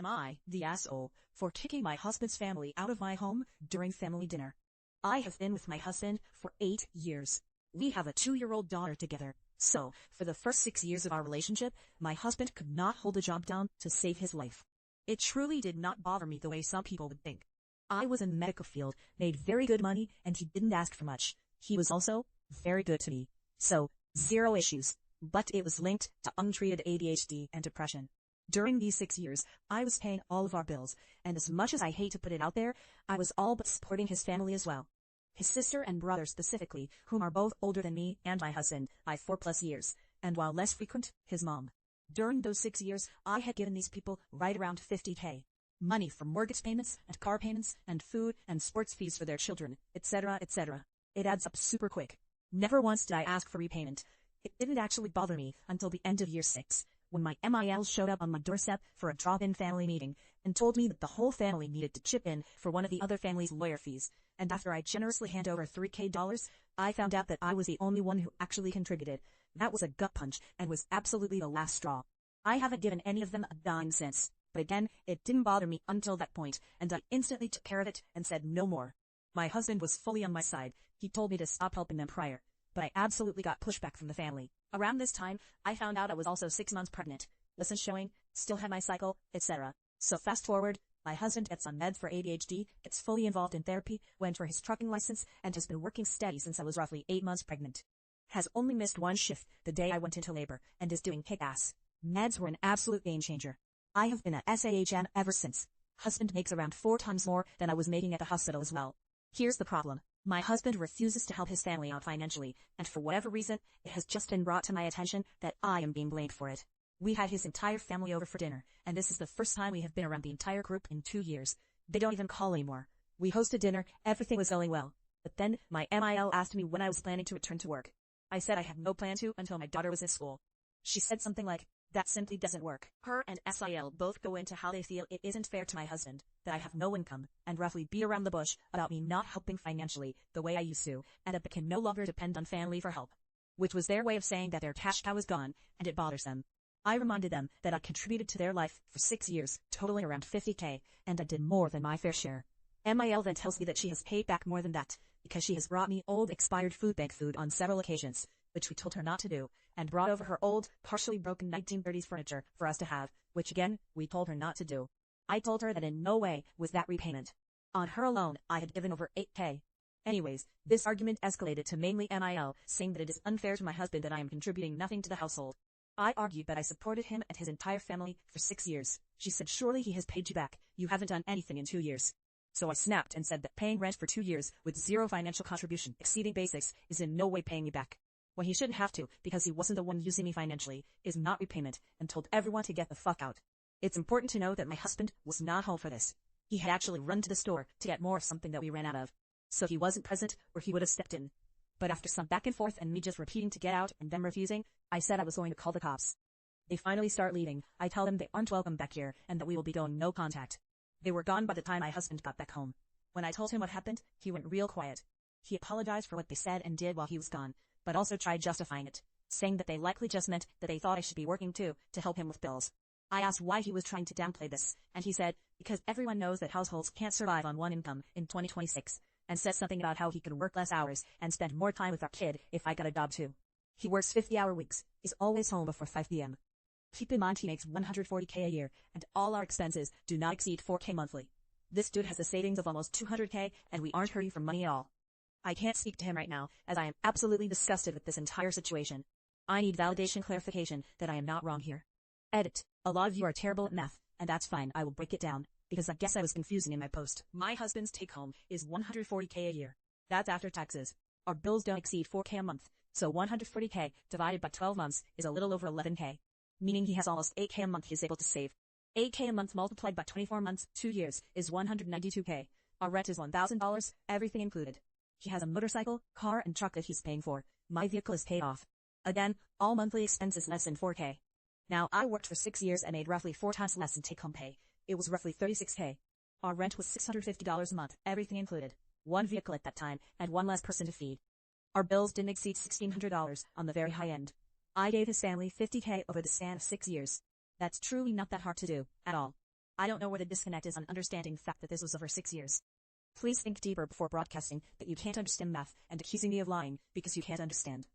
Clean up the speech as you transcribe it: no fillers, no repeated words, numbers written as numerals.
am I, the asshole, for kicking my husband's family out of my home during family dinner? I have been with my husband for 8 years. We have a 2-year-old daughter together. So, for the first 6 years of our relationship, my husband could not hold a job down to save his life. It truly did not bother me the way some people would think. I was in the medical field, made very good money, and he didn't ask for much. He was also very good to me. So, zero issues. But it was linked to untreated ADHD and depression. During these 6 years, I was paying all of our bills, and as much as I hate to put it out there, I was all but supporting his family as well. His sister and brother specifically, whom are both older than me and my husband by 4+ years, and while less frequent, his mom. During those 6 years, I had given these people right around $50K. Money for mortgage payments and car payments and food and sports fees for their children, etc., etc. It adds up super quick. Never once did I ask for repayment. It didn't actually bother me until the end of year 6, when my MIL showed up on my doorstep for a drop-in family meeting and told me that the whole family needed to chip in for one of the other family's lawyer fees. And after I generously hand over $3K, I found out that I was the only one who actually contributed. That was a gut punch and was absolutely the last straw. I haven't given any of them a dime since. But again, it didn't bother me until that point, and I instantly took care of it and said no more. My husband was fully on my side. He told me to stop helping them prior. But I absolutely got pushback from the family. Around this time, I found out I was also 6 months pregnant. Wasn't showing, still had my cycle, etc. So fast forward, my husband gets on meds for ADHD, gets fully involved in therapy, went for his trucking license, and has been working steady since I was roughly 8 months pregnant. Has only missed one shift the day I went into labor, and is doing kick-ass. Meds were an absolute game changer. I have been at SAHN ever since. Husband makes around 4 times more than I was making at the hospital as well. Here's the problem. My husband refuses to help his family out financially, and for whatever reason, it has just been brought to my attention that I am being blamed for it. We had his entire family over for dinner, and this is the first time we have been around the entire group in 2 years. They don't even call anymore. We hosted dinner, everything was going well. But then, my MIL asked me when I was planning to return to work. I said I had no plan to until my daughter was in school. She said something like, "That simply doesn't work." Her and SIL both go into how they feel it isn't fair to my husband, that I have no income, and roughly beat around the bush about me not helping financially the way I used to, and that they can no longer depend on family for help. Which was their way of saying that their cash cow is gone, and it bothers them. I reminded them that I contributed to their life for 6 years, totaling around $50K, and I did more than my fair share. MIL then tells me that she has paid back more than that, because she has brought me old expired food bank food on several occasions, which we told her not to do, and brought over her old, partially broken 1930s furniture for us to have, which again, we told her not to do. I told her that in no way was that repayment. On her alone, I had given over $8K. Anyways, this argument escalated to mainly MIL, saying that it is unfair to my husband that I am contributing nothing to the household. I argued that I supported him and his entire family for 6 years. She said, "Surely he has paid you back. You haven't done anything in 2 years. So I snapped and said that paying rent for 2 years with zero financial contribution exceeding basics is in no way paying me back. When he shouldn't have to, because he wasn't the one using me financially, is not repayment, and told everyone to get the fuck out. It's important to know that my husband was not home for this. He had actually run to the store to get more of something that we ran out of. So he wasn't present, or he would have stepped in. But after some back and forth and me just repeating to get out and them refusing, I said I was going to call the cops. They finally start leaving. I tell them they aren't welcome back here, and that we will be going no contact. They were gone by the time my husband got back home. When I told him what happened, he went real quiet. He apologized for what they said and did while he was gone, but also tried justifying it, saying that they likely just meant that they thought I should be working too, to help him with bills. I asked why he was trying to downplay this, and he said, because everyone knows that households can't survive on one income in 2026, and said something about how he could work less hours and spend more time with our kid if I got a job too. He works 50-hour weeks, is always home before 5 p.m. Keep in mind he makes $140K a year, and all our expenses do not exceed $4K monthly. This dude has a savings of almost $200K, and we aren't hurting for money at all. I can't speak to him right now, as I am absolutely disgusted with this entire situation. I need validation clarification that I am not wrong here. Edit. A lot of you are terrible at math, and that's fine, I will break it down, because I guess I was confusing in my post. My husband's take-home is $140K a year. That's after taxes. Our bills don't exceed $4K a month, so $140K divided by 12 months is a little over $11K. Meaning he has almost $8K a month he is able to save. $8K a month multiplied by 24 months, 2 years, is $192K. Our rent is $1,000, everything included. He has a motorcycle, car, and truck that he's paying for. My vehicle is paid off. Again, all monthly expenses less than $4K. Now, I worked for 6 years and made roughly 4 times less in take-home pay. It was roughly $36K. Our rent was $650 a month, everything included. 1 vehicle at that time, and 1 less person to feed. Our bills didn't exceed $1,600 on the very high end. I gave his family $50K over the span of 6 years. That's truly not that hard to do, at all. I don't know where the disconnect is on understanding the fact that this was over 6 years. Please think deeper before broadcasting that you can't understand math and accusing me of lying because you can't understand.